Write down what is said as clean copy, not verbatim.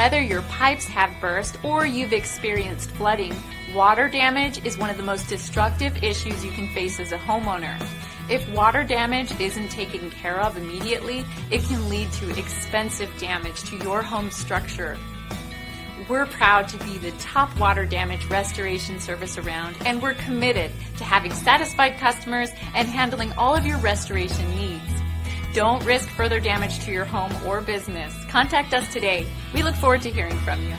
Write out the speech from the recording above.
Whether your pipes have burst or you've experienced flooding, water damage is one of the most destructive issues you can face as a homeowner. If water damage isn't taken care of immediately, it can lead to expensive damage to your home structure. We're proud to be the top water damage restoration service around, and we're committed to having satisfied customers and handling all of your restoration needs. Don't risk further damage to your home or business. Contact us today. We look forward to hearing from you.